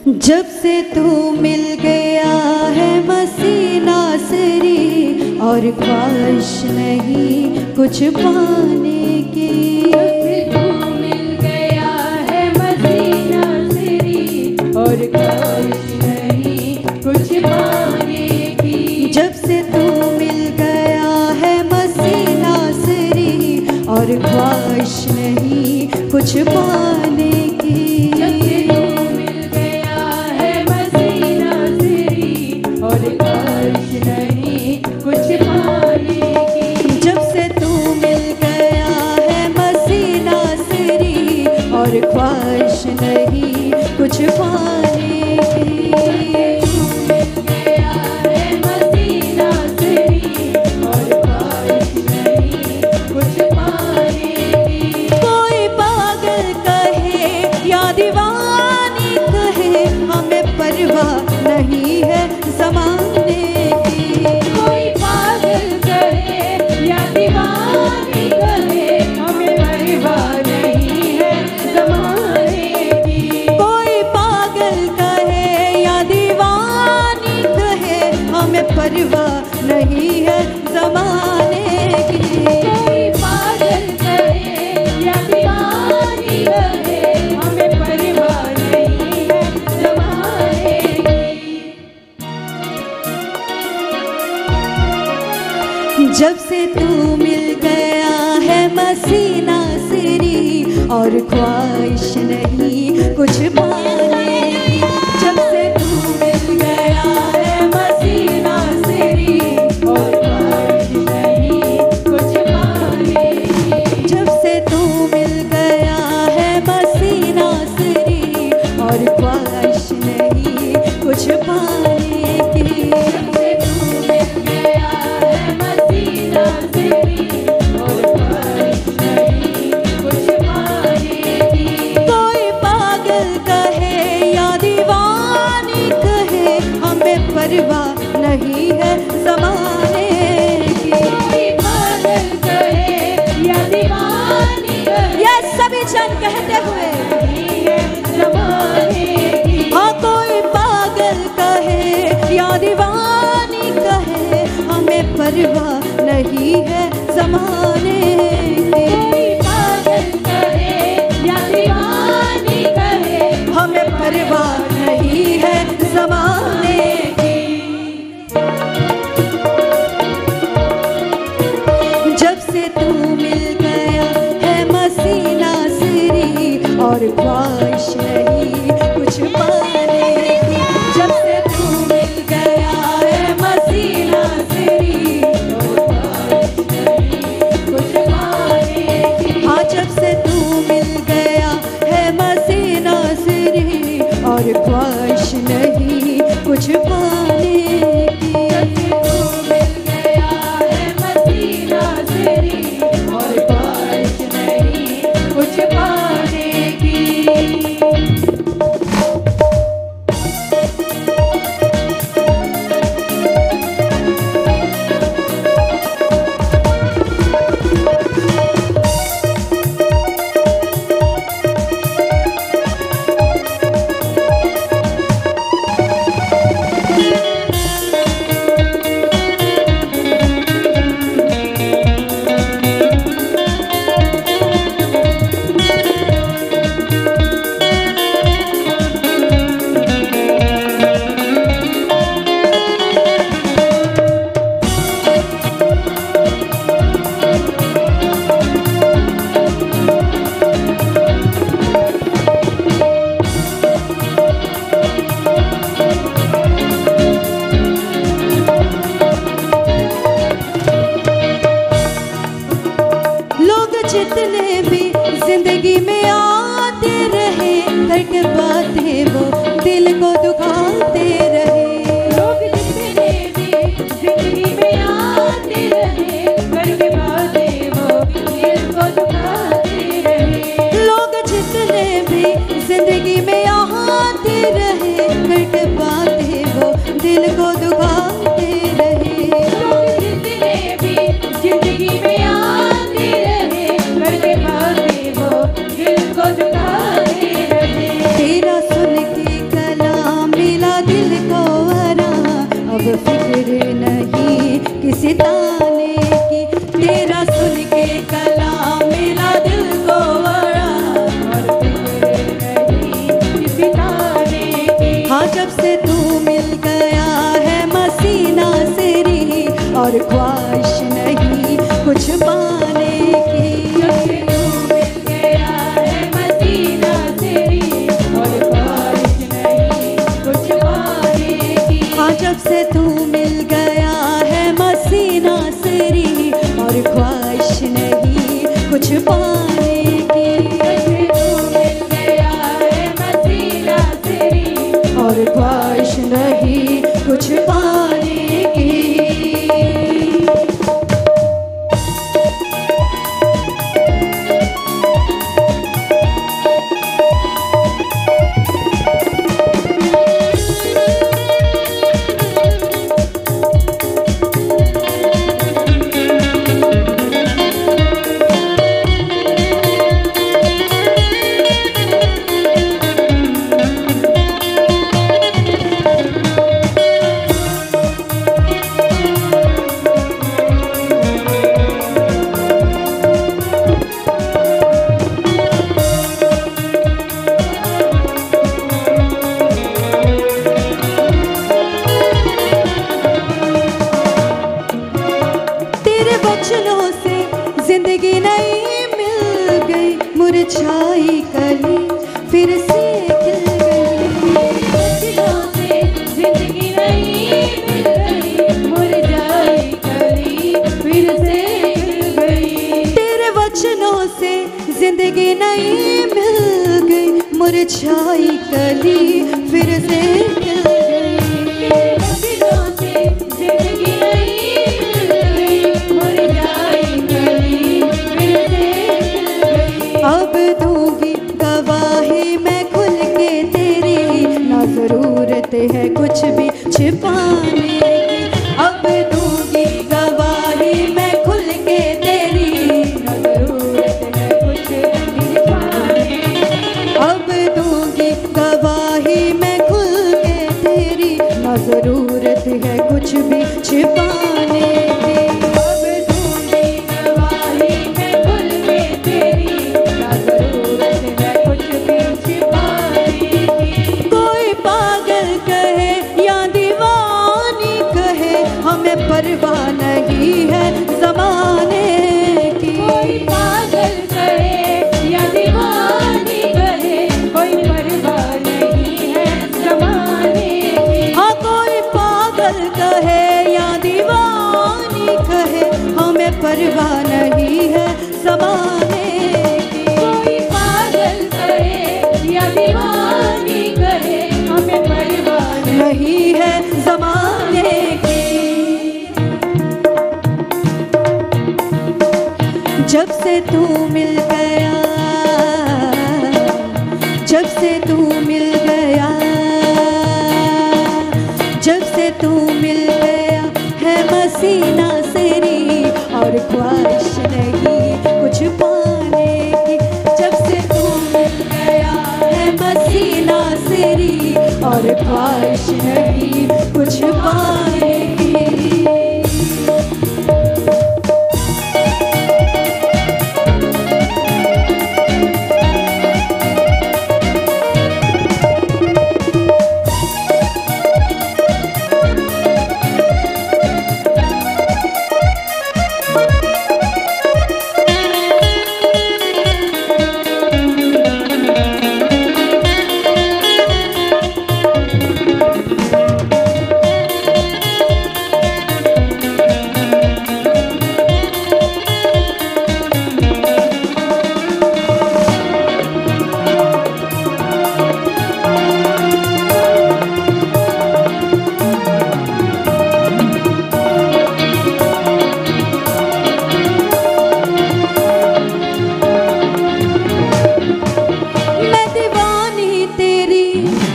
जब से तू मिल गया है मसीह नासरी, और ख्वाहिश नहीं कुछ पाने की। जब से तू मिल गया है मसीह नासरी, और ख्वाहिश नहीं कुछ पाने की। जब से तू मिल गया है मसीह नासरी, और ख्वाहिश नहीं कुछ पाने की। जब से तू मिल गया है मसीह नासरी, और ख्वाहिश नहीं कुछ पाने की। कोई पागल कहे या दीवानी कहे, हमें परवाह नहीं है ज़माने की। कोई पागल कहे या दीवानी कहे, हमें परवाह नहीं है ज़माने की। कोई पागल कहे या दीवानी कहे, हमें परवाह नहीं है ज़माने की। कोई पागल कहे या दीवानी कहे, हमें परवाह नहीं है ज़माने की। जब से तू मिल गया है मसीह नासरी, और ख्वाहिश नहीं कुछ पाने की। जब से तू मिल गया है मसीह नासरी, और ख्वाहिश नहीं कुछ पाने की। जब से तू मिल गया है मसीह नासरी, और ख्वाहिश नहीं कुछ पाने की। जब से तू मिल गया है मसीह नासरी, और ख्वाहिश नहीं कुछ पाने की। कोई पागल कहे या दीवानी कहे, हमें परवाह नहीं है ज़माने की। कोई पागल कहे या दीवानी कहे, ये सभी जन कहते हुए, नहीं है ज़माने की। हाँ कोई पागल कहे या दीवानी कहे, हमें परवाह नहीं है ज़माने की। कोई पागल कहे या दीवानी कहे, हमें परवाह नहीं है ज़माने की। जब से तू मिल गया है मसीह नासरी, और ख्वाहिश नहीं कुछ पाने की। जब से तू मिल गया है मसीह नासरी, और ख्वाहिश नहीं कुछ पाने की। हाँ जब से तू मिल गया है मसीह नासरी, और ख्वाहिश नहीं कुछ पाने की। जब से तू मिल गया है मसीह नासरी, और ख्वाहिश नहीं कुछ पाने की। जब से तू मिल गया है मसीना सिरी और ख्वाहिश नहीं कुछ पाने की। जब से तू मिल गया है मसीना तेरी और ख्वाहिश नहीं कुछ पाने की। हाँ जब से तू मिल गया है मसीना सिरी और ख्वाहिश नहीं कुछ पाने की। जब से तू मिल गया है मसीना तेरी और ख्वाहिश नहीं कुछ पाने की। वचनों से जिंदगी नई मिल गई, मुरझाई कली फिर से खिल गई। वचनों से जिंदगी नई मिल गई, मुरझाई कली फिर से खिल गई। तेरे वचनों से जिंदगी नई मिल गई, मुरझाई कली फिर से खिल गई। तेरे वचनों से जिंदगी नई अब दूंगी गवाही मैं खुल के तेरी, ना जरूरत है कुछ भी छिपाने की। अब दूंगी गवाही मैं खुल के तेरी, ना जरूरत है कुछ भी छिपाने की। अब दूंगी गवाही मैं खुल के तेरी, ना जरूरत है कुछ भी छिपाने की। परवाह नहीं है ज़माने की। कोई पागल कहे या दीवानी कहे, कोई परवाह नहीं है ज़माने की। हाँ कोई पागल कहे या दीवानी कहे, हमें परवाह नहीं है ज़माने की। कोई पागल कहे या दीवानी कहे, हमें परवाह नहीं है ज़माने की। जब से तू मिल गया, जब से तू मिल गया, जब से तू मिल गया है मसीना सिरी और ख्वाहिश नहीं कुछ पाने की। जब से तू मिल गया है मसीना सिरी और ख्वाहिश नहीं कुछ पाने की।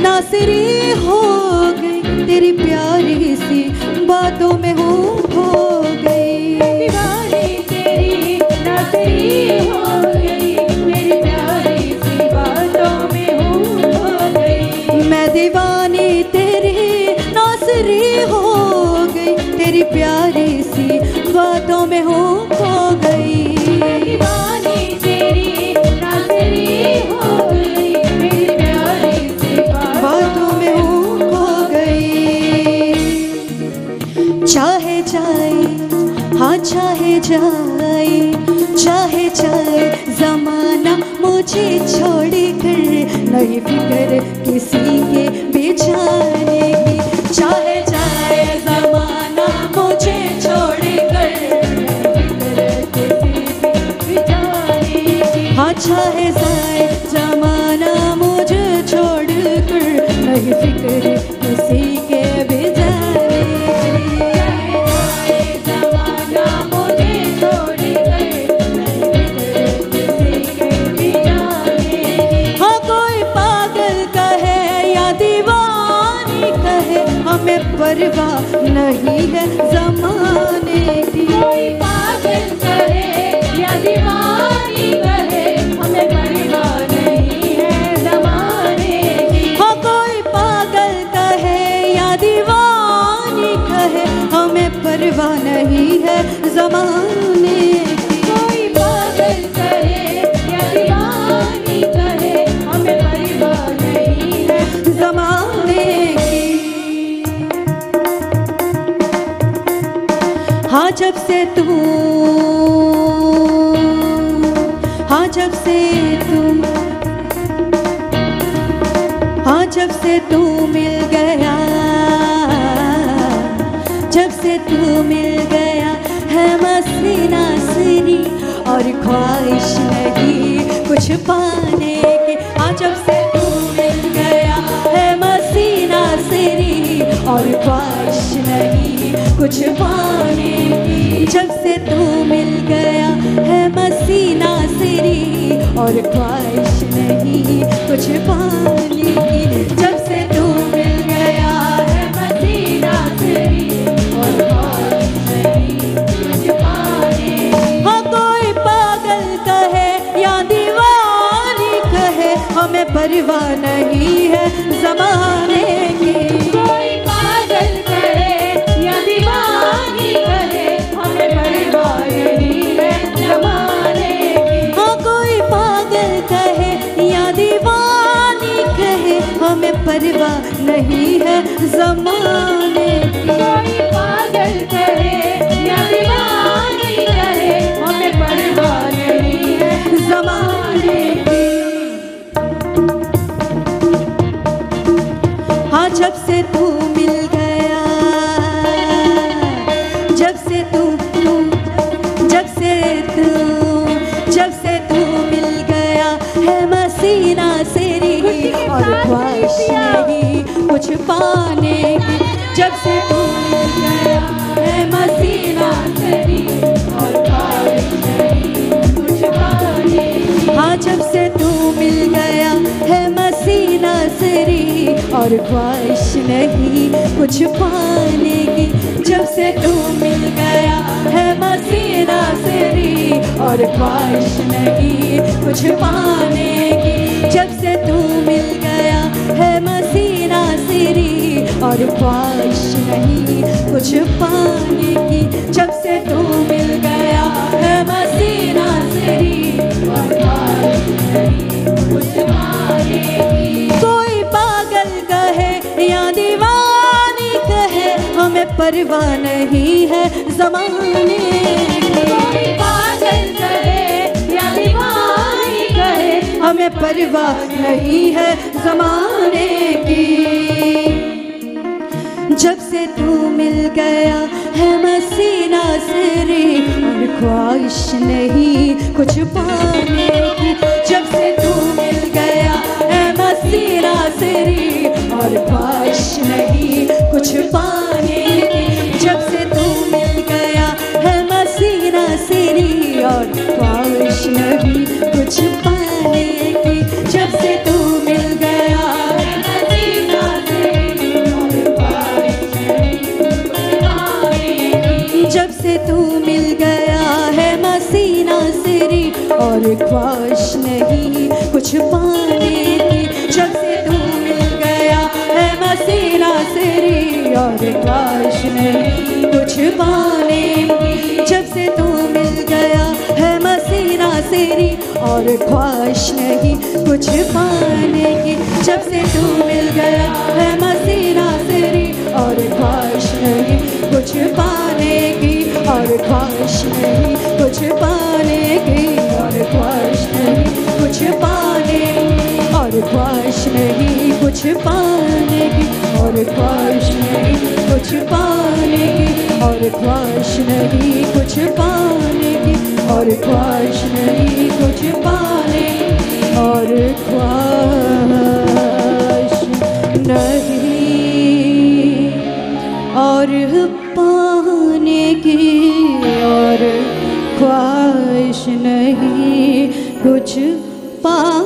नासरी हो गई तेरी प्यारी सी बातों में हो गई। दीवानी तेरी नासरी हो गई, तेरी प्यारी सी बातों में हो गई। मैं दीवानी तेरी नासरी हो गई, तेरी प्यारी सी बातों में हो गई। दीवानी तेरी नासरी हो गई, तेरी प्यारी सी बातों में हो चाहे जाए हाँ चाहे जाए ज़माना मुझे छोड़ कर, नहीं फिक्र किसी के बेचारे की। चाहे जाए ज़माना मुझे छोड़ कर, हाँ चाहे जाए ज़माना मुझे छोड़ कर, नहीं फिक्र किसी के बेचारे की। परवाह नहीं है ज़माने की। कोई पागल कहे या दीवानी कहे, हमें परवाह नहीं है ज़माने की। हाँ कोई पागल कहे या दीवानी कहे, हमें परवाह नहीं है ज़माने की। कोई पागल कहे या दीवानी कहे, हमें परवाह नहीं है ज़माने की। हाँ जब से तू मिल गया, जब से तू मिल गया है मसीना सिरी, और ख्वाहिश नहीं कुछ पाने की। हाँ जब से तू मिल गया है मसीना सिरी, और ख्वाहिश नहीं कुछ पाने की। जब से तू मिल गया है मसीना सिरी, और ख्वाहिश नहीं कुछ पाने की। जब से तू मिल गया है मसीना सिरी, और ख्वाहिश नहीं कुछ पाने की। हाँ कोई पागल कहे या दीवानी कहे, हमें परवाह नहीं है ज़माने की। कोई पागल कहे या दीवानी कहे, हमें परवाह नहीं है ज़माने की। हाँ कोई पागल कहे या दीवानी कहे, हमें परवाह नहीं है ज़माने की। कोई पागल कहे या दीवानी कहे, हमें परवाह नहीं है ज़माने की। हाँ जब से तू मिल गया, जब से तू मिल गया है मसीना सिरी, और ख्वाहिश नहीं कुछ पाने की। जब से तू मिल गया है मसीना सिरी, और ख्वाहिश नहीं कुछ पाने की। हाँ जब से तू मिल गया है मसीना सिरी, और ख्वाहिश नहीं कुछ पाने की। जब से तू मिल गया है मसीना सिरी, और ख्वाहिश नहीं कुछ पाने की। जब से तू मिल गया है मसीना सिरी, और ख्वाहिश नहीं कुछ पाने की। जब से तू मिल गया है मसीना सिरी, और ख्वाहिश नहीं कुछ पाने की। कोई पागल कहे या दीवानी कहे, हमें परवाह नहीं है ज़माने की। कोई पागल कहे या दीवानी कहे, हमें परवाह नहीं है ज़माने की। जब से तू मिल गया है मसीना सिरी, और ख्वाहिश नहीं कुछ पाने की। जब से तू मिल गया है मसीना सिरी, और ख्वाहिश नहीं कुछ पाने की। जब से तू मिल गया है मसीना सिरी, और ख्वाहिश नहीं कुछ पाने की। जब से तू मिल गया है मसीना सिरी, और ख्वाहिश नहीं कुछ पाने की। जब से तू मिल गया है मसीना सिरी, और ख्वाहिश नहीं कुछ पाने की। जब से तू मिल गया है मसीना सिरी, और ख्वाहिश नहीं कुछ पाने की। जब से तू मिल गया है मसीना सिरी, और ख्वाहिश नहीं कुछ पाने की। जब से तू मिल गया है मसीना सिरी, और ख्वाहिश नहीं कुछ पाने पाने की और ख्वाहिश नहीं, कुछ पाने की और ख्वाहिश नहीं, कुछ पाने की और ख्वाहिश नहीं, कुछ पाने और ख्वाहिश नहीं, और पाने की और ख्वाहिश नहीं, कुछ पा